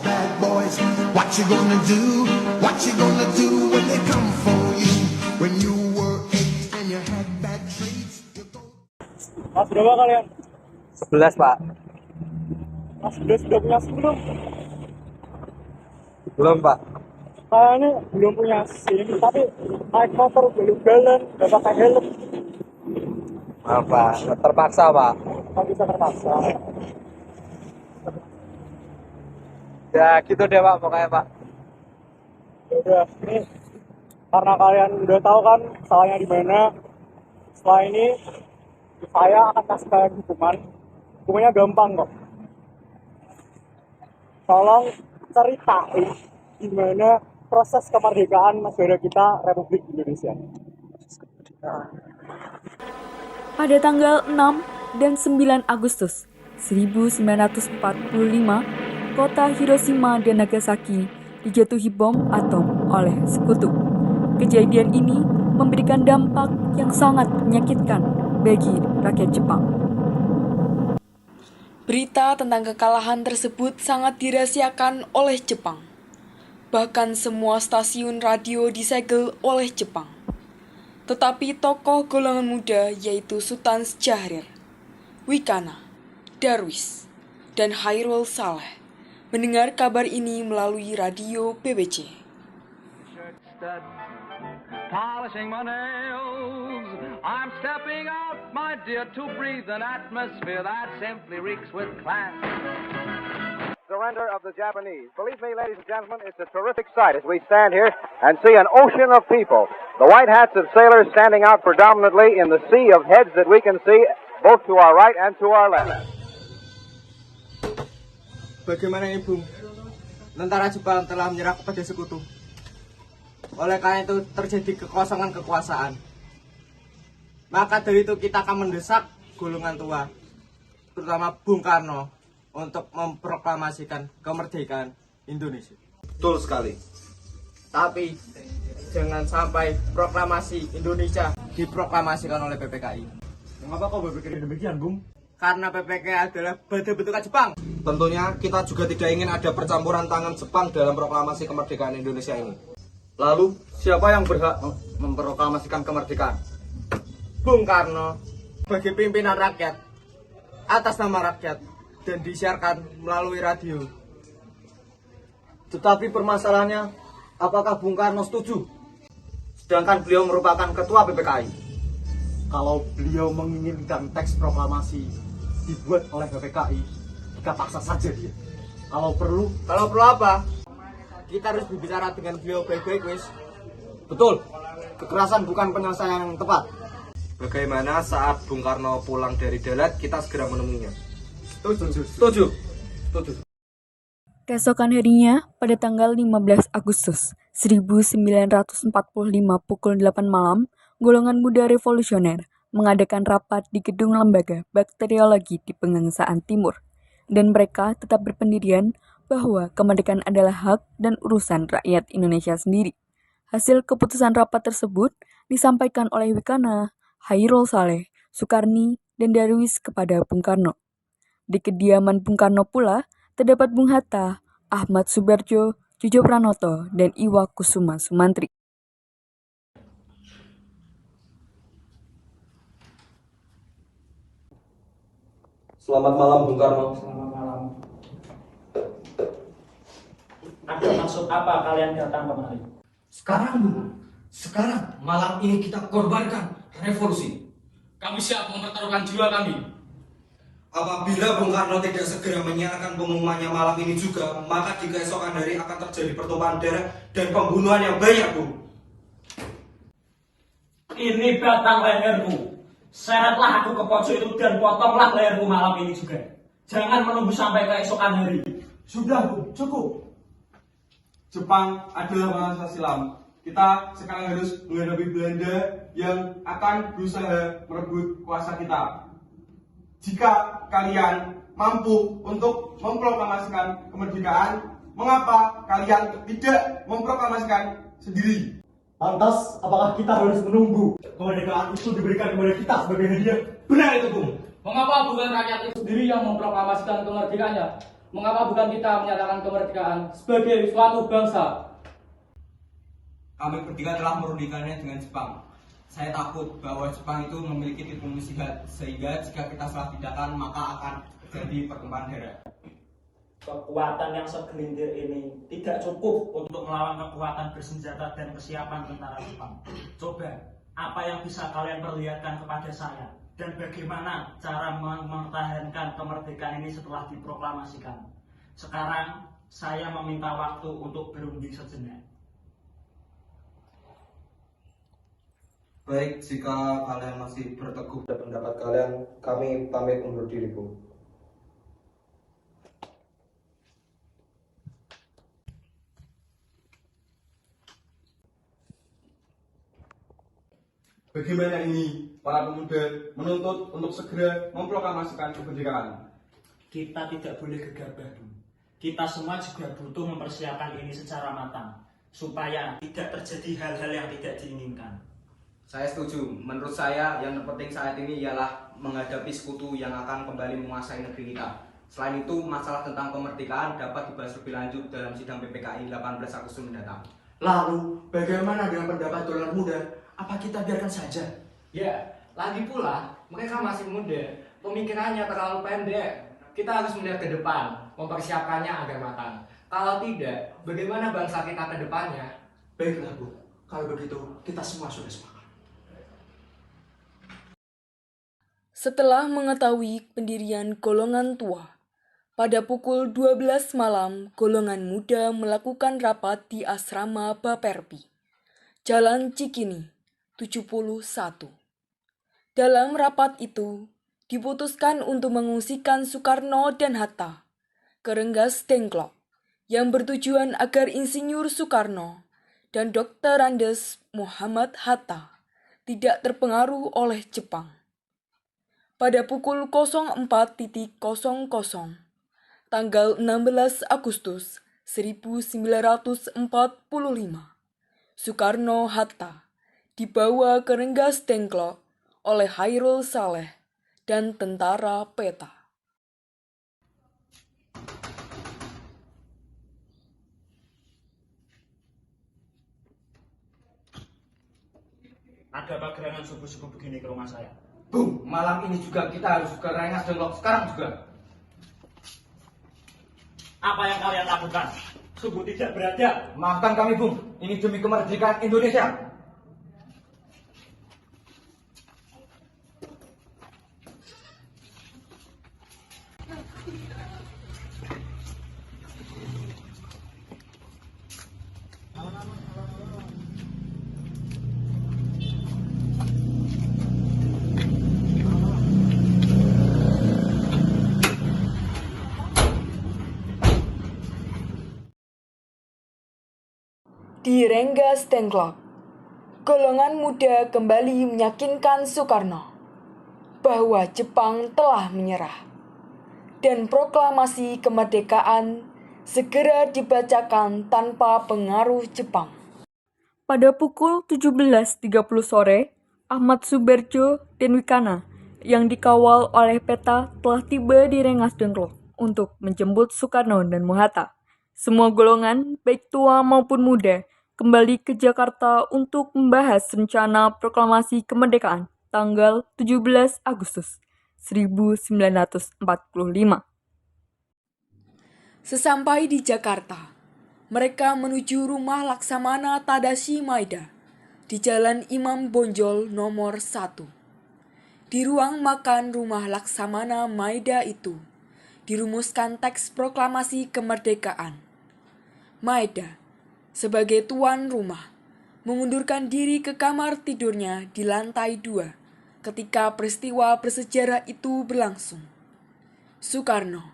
Bad boys, what you gonna do? What you gonna do when they come for you? When you were 8 and you had bad traits. Mas berapa kalian? 11 Pak. Mas sudah punya SIM belum? Belum Pak. Saya ini belum punya SIM, tapi naik motor belum jalan, gak pakai helm. Maaf Pak, terpaksa Pak. Nggak bisa terpaksa. Ya gitu deh Pak pokoknya Pak. Ya udah, ini karena kalian udah tahu kan salahnya di mana. Setelah ini saya akan kasih kalian hukuman. Hukumannya gampang kok. Tolong ceritain gimana proses kemerdekaan negara kita Republik Indonesia. Pada tanggal 6 dan 9 Agustus 1945, kota Hiroshima dan Nagasaki dijatuhi bom atom oleh sekutu. Kejadian ini memberikan dampak yang sangat menyakitkan bagi rakyat Jepang. Berita tentang kekalahan tersebut sangat dirahasiakan oleh Jepang. Bahkan semua stasiun radio disegel oleh Jepang. Tetapi tokoh golongan muda yaitu Sultan Syahrir, Wikana, Darwis, dan Hairul Saleh mendengar kabar ini melalui radio BBC. Polishing my nails, I'm stepping out, my dear, to breathe an atmosphere that simply reeks with class. Surrender of the Japanese. Believe me, ladies and gentlemen, it's a terrific sight as we stand here and see an ocean of people. The white hats of sailors standing out predominantly in the sea of heads that we can see both to our right and to our left. Bagaimana Ibu? Tentara Jepang telah menyerah kepada sekutu. Oleh karena itu terjadi kekosongan kekuasaan. Maka dari itu kita akan mendesak golongan tua, terutama Bung Karno, untuk memproklamasikan kemerdekaan Indonesia. Betul sekali. Tapi jangan sampai proklamasi Indonesia diproklamasikan oleh PPKI. Mengapa kau berpikir demikian, Bung? Karena PPKI adalah badan-bentukan Jepang. Tentunya kita juga tidak ingin ada percampuran tangan Jepang dalam proklamasi kemerdekaan Indonesia ini. Lalu, siapa yang berhak memproklamasikan kemerdekaan? Bung Karno sebagai pimpinan rakyat atas nama rakyat dan disiarkan melalui radio. Tetapi permasalahannya, apakah Bung Karno setuju? Sedangkan beliau merupakan ketua PPKI. Kalau beliau menginginkan teks proklamasi dibuat oleh PPKI, kita paksa saja dia. Kalau perlu apa? Kita harus berbicara dengan beliau baik-baik, wis. Betul, kekerasan bukan penyelesaian yang tepat. Bagaimana saat Bung Karno pulang dari darat, kita segera menemuinya? Setuju. Keesokan harinya, pada tanggal 15 Agustus 1945 pukul 8 malam, golongan muda revolusioner mengadakan rapat di gedung lembaga bakteriologi di Pegangsaan Timur. Dan mereka tetap berpendirian bahwa kemerdekaan adalah hak dan urusan rakyat Indonesia sendiri. Hasil keputusan rapat tersebut disampaikan oleh Wikana, Hairul Saleh, Sukarni, dan Darwis kepada Bung Karno. Di kediaman Bung Karno pula terdapat Bung Hatta, Ahmad Subarjo, Jojo Pranoto, dan Iwa Kusuma Sumantri. Selamat malam Bung Karno. Selamat malam. Ada maksud apa kalian datang kemari? Sekarang malam ini kita korbankan revolusi. Kami siap mempertaruhkan jiwa kami. Apabila Bung Karno tidak segera menyiarkan pengumumannya malam ini juga, maka di keesokan hari akan terjadi pertumpahan darah dan pembunuhan yang banyak, Bung. Ini batang lehermu. Seretlah aku ke pojok itu dan potonglah lehermu malam ini juga. Jangan menunggu sampai keesokan hari. sudah, Bu, cukup. Jepang adalah bangsa silam. Kita sekarang harus menghadapi Belanda yang akan berusaha merebut kuasa kita. Jika kalian mampu untuk memproklamasikan kemerdekaan, mengapa kalian tidak memproklamasikan sendiri? Lantas, apakah kita harus menunggu kemerdekaan itu diberikan kepada kita sebagai hadiah? Benar itu, Bung. Mengapa bukan rakyat itu sendiri yang memproklamasikan kemerdekaannya? Mengapa bukan kita menyatakan kemerdekaan sebagai suatu bangsa? Kami bertiga telah merundingkannya dengan Jepang. Saya takut bahwa Jepang itu memiliki tipu muslihat, sehingga jika kita salah tindakan maka akan terjadi pertumpahan darah. Kekuatan yang segelintir ini tidak cukup untuk melawan kekuatan bersenjata dan kesiapan tentara Jepang. Coba, apa yang bisa kalian perlihatkan kepada saya? Dan bagaimana cara mempertahankan kemerdekaan ini setelah diproklamasikan? Sekarang, saya meminta waktu untuk berunding sejenak. Baik, jika kalian masih berteguh pada pendapat kalian, kami pamit undur diri, Bung. Bagaimana ini para pemuda menuntut untuk segera memproklamasikan kemerdekaan? Kita tidak boleh gegabah, Bung. Kita semua juga butuh mempersiapkan ini secara matang, supaya tidak terjadi hal-hal yang tidak diinginkan. Saya setuju. Menurut saya yang terpenting saat ini ialah menghadapi sekutu yang akan kembali menguasai negeri kita. Selain itu, masalah tentang kemerdekaan dapat dibahas lebih lanjut dalam sidang PPKI 18 Agustus mendatang. Lalu, bagaimana dengan pendapat dulur muda? Apa kita biarkan saja? Ya, lagi pula mereka masih muda, pemikirannya terlalu pendek. Kita harus melihat ke depan, mempersiapkannya agar matang. Kalau tidak, bagaimana bangsa kita ke depannya? Baiklah, Bu. Kalau begitu, kita semua sudah sepakat. Setelah mengetahui pendirian golongan tua, pada pukul 12 malam golongan muda melakukan rapat di asrama Baperpi, Jalan Cikini, 71. Dalam rapat itu, diputuskan untuk mengungsikan Soekarno dan Hatta ke Rengas Dengklok yang bertujuan agar Insinyur Soekarno dan Dr. Andes Muhammad Hatta tidak terpengaruh oleh Jepang. Pada pukul 04.00 tanggal 16 Agustus 1945, Soekarno-Hatta dibawa ke Rengas Dengklok oleh Hairul Saleh dan tentara PETA. Ada apa gerangan subuh-subuh begini ke rumah saya? Bung, malam ini juga kita harus ke Rengas Dengklok sekarang juga. Apa yang kalian lakukan? Sungguh tidak beradab. Maafkan kami, Bung. Ini demi kemerdekaan Indonesia. Di Rengas Dengklok, golongan muda kembali meyakinkan Soekarno bahwa Jepang telah menyerah dan proklamasi kemerdekaan segera dibacakan tanpa pengaruh Jepang. Pada pukul 17.30 sore, Ahmad Suberjo dan Wikana yang dikawal oleh PETA telah tiba di Rengas Dengklok untuk menjemput Soekarno dan Hatta. Semua golongan, baik tua maupun muda, kembali ke Jakarta untuk membahas rencana proklamasi kemerdekaan tanggal 17 Agustus 1945. Sesampai di Jakarta, mereka menuju rumah Laksamana Tadashi Maeda di Jalan Imam Bonjol nomor 1. Di ruang makan rumah Laksamana Maeda itu, dirumuskan teks proklamasi kemerdekaan. Maeda, sebagai tuan rumah, mengundurkan diri ke kamar tidurnya di lantai 2 ketika peristiwa bersejarah itu berlangsung. Soekarno,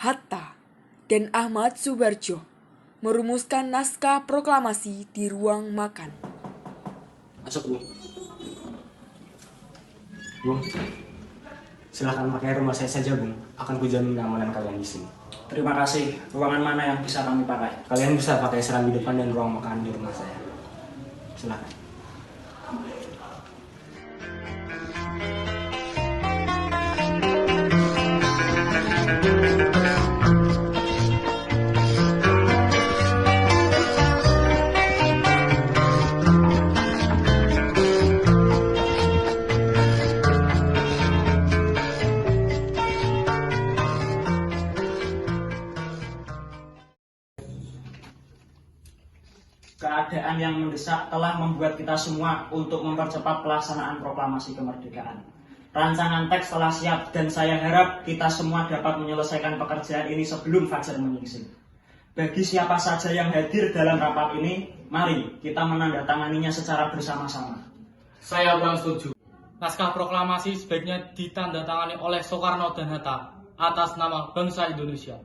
Hatta, dan Ahmad Subarjo merumuskan naskah proklamasi di ruang makan. Masuk, Bu. Bung, silahkan pakai rumah saya saja, Bung. Akan kujamin keamanan kalian di sini. Terima kasih. Ruangan mana yang bisa kami pakai? Kalian bisa pakai serambi depan dan ruang makan di rumah saya. Silahkan. Keadaan yang mendesak telah membuat kita semua untuk mempercepat pelaksanaan proklamasi kemerdekaan. Rancangan teks telah siap dan saya harap kita semua dapat menyelesaikan pekerjaan ini sebelum fajar menyingsing. Bagi siapa saja yang hadir dalam rapat ini, mari kita menandatanganinya secara bersama-sama. Saya kurang setuju. Naskah proklamasi sebaiknya ditandatangani oleh Soekarno dan Hatta atas nama bangsa Indonesia.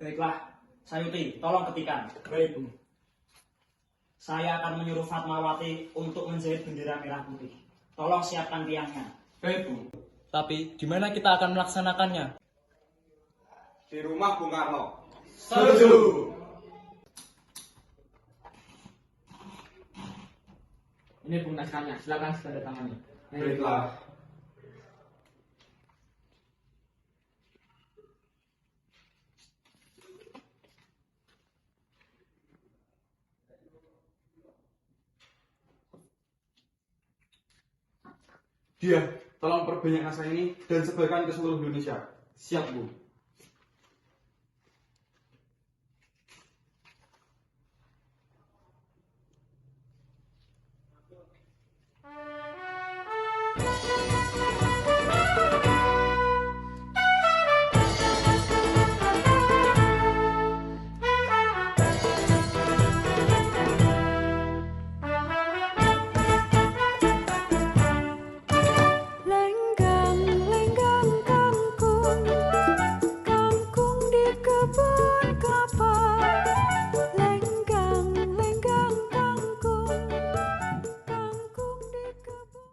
Baiklah, Sayuti, tolong ketikan. Baik, Bu. Saya akan menyuruh Fatmawati untuk menjahit bendera merah putih. Tolong siapkan tiangnya. Baik, Bu. Tapi di mana kita akan melaksanakannya? Di rumah Bung Karno. Setuju. Ini Bu naskahnya, silakan tanda tangannya. Baiklah. Dia, tolong perbanyak naskah ini dan sebarkan ke seluruh Indonesia. Siap, Bu. Lenggang, lenggang kangkung, kangkung di kebun kelapa. Lenggang, lenggang kangkung, kangkung di kebun.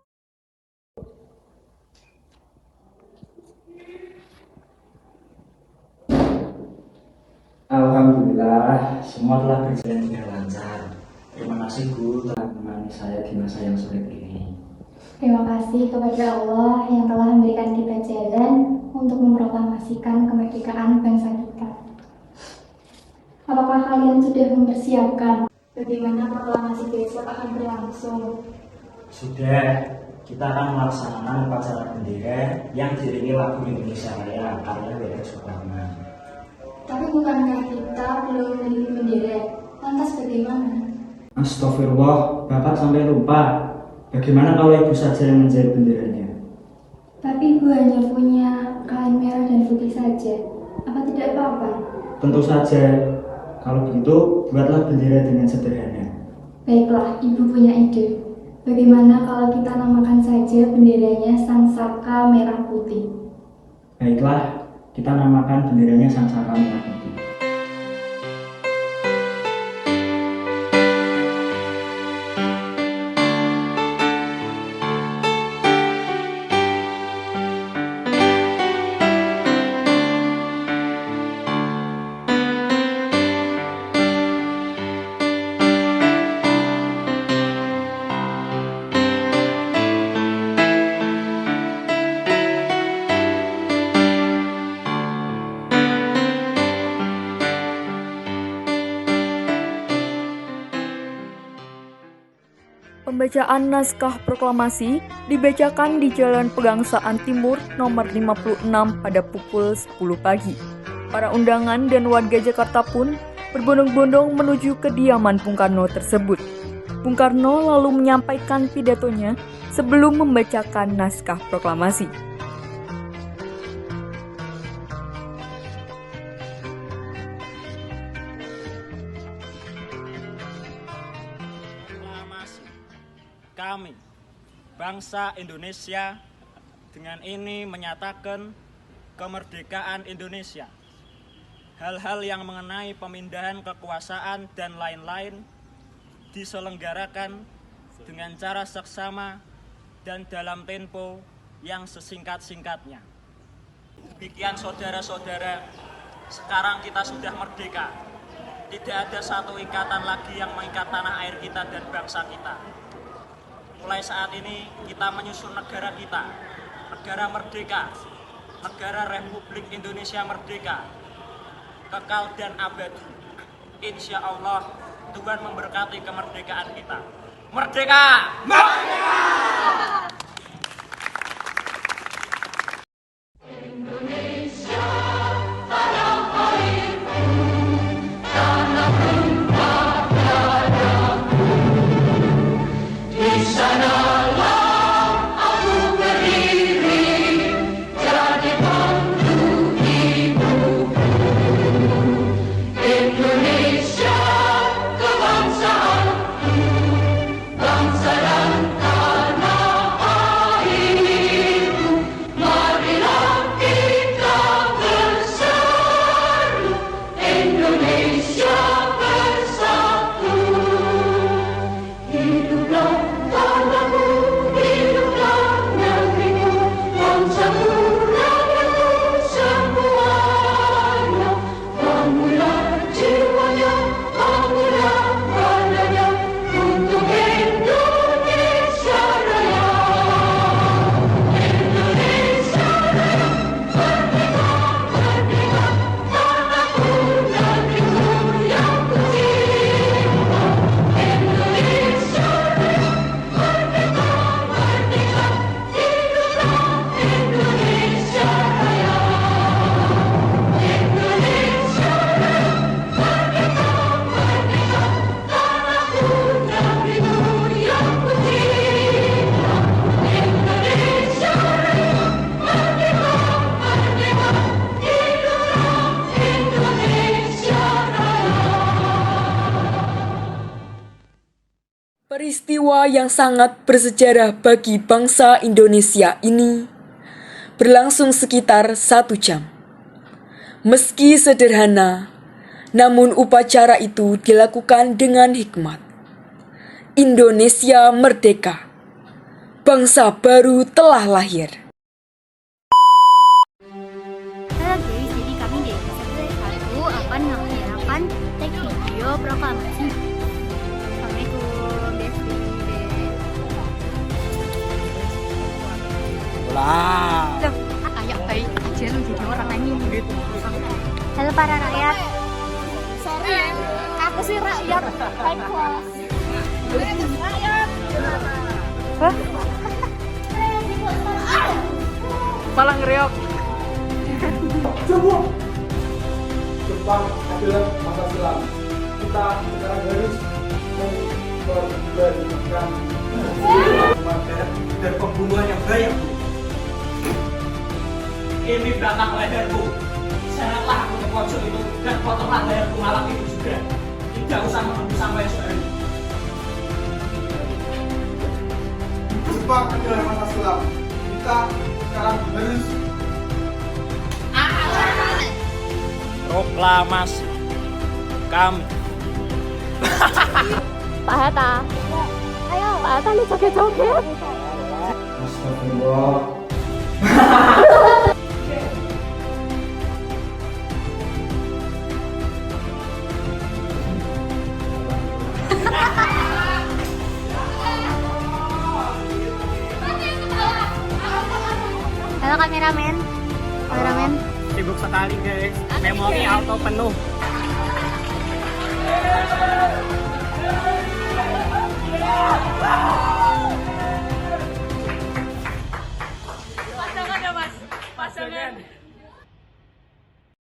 Alhamdulillah, semua telah berjalan dengan lancar. Terima kasih Bu telah menemani saya di masa yang sulit ini. Terima kasih kepada Allah yang telah memberikan kita jalan untuk memproklamasikan kemerdekaan bangsa kita. Apakah kalian sudah mempersiapkan bagaimana proklamasi besok akan berlangsung? Sudah, kita akan melaksanakan upacara bendera yang diiringi lagu Indonesia Raya karya W.R. Supratman. Tapi bukankah kita belum memiliki bendera? Lantas bagaimana? Astagfirullah, Bapak sampai lupa. Bagaimana kalau Ibu saja yang menjahit benderanya? Tapi Ibu hanya punya kain merah dan putih saja. Apa tidak apa-apa? Tentu saja. Kalau begitu, buatlah bendera dengan sederhana. Baiklah, Ibu punya ide. Bagaimana kalau kita namakan saja benderanya Sang Saka Merah Putih? Baiklah, kita namakan benderanya Sang Saka Merah Putih. Pembacaan naskah proklamasi dibacakan di Jalan Pegangsaan Timur nomor 56 pada pukul 10 pagi. Para undangan dan warga Jakarta pun berbondong-bondong menuju kediaman Bung Karno tersebut. Bung Karno lalu menyampaikan pidatonya sebelum membacakan naskah proklamasi. Kami, bangsa Indonesia, dengan ini menyatakan kemerdekaan Indonesia. Hal-hal yang mengenai pemindahan kekuasaan dan lain-lain diselenggarakan dengan cara seksama dan dalam tempo yang sesingkat-singkatnya. Demikian saudara-saudara, sekarang kita sudah merdeka. Tidak ada satu ikatan lagi yang mengikat tanah air kita dan bangsa kita. Mulai saat ini kita menyusun negara kita, negara merdeka, negara Republik Indonesia merdeka, kekal dan abadi. Insya Allah Tuhan memberkati kemerdekaan kita. Merdeka! Merdeka! Tanah tumpah darah. Peristiwa yang sangat bersejarah bagi bangsa Indonesia ini berlangsung sekitar 1 jam. Meski sederhana, namun upacara itu dilakukan dengan hikmat. Indonesia merdeka. Bangsa baru telah lahir. Halo guys, jadi kami di episode 1 akan mengerjakan teks video proklamasi. Assalamualaikum, Besti. Lah. Loh, kayak baik aja lu jadi orang nangis. Halo para rakyat. Sorry, aku sih rakyat high class. Rakyat. Hah? Malah ngereok. Jepang adalah masa silam. Kita sekarang harus memperbaiki kematian dan pembunuhan yang banyak. Ini batang leherku. Seretlah aku ke pojok itu dan potonglah leherku malam itu juga. Tidak usah menunggu sampai sore. Jepang adalah masa silam. Kita sekarang harus Proklamasi. Kami. Pak Hatta. Ayo, Pak Hatta nih joget-joget. Astagfirullah. Halo kameramen. Kameramen. Sibuk sekali guys. Memori auto penuh. Pasangan ya mas. Pasangan.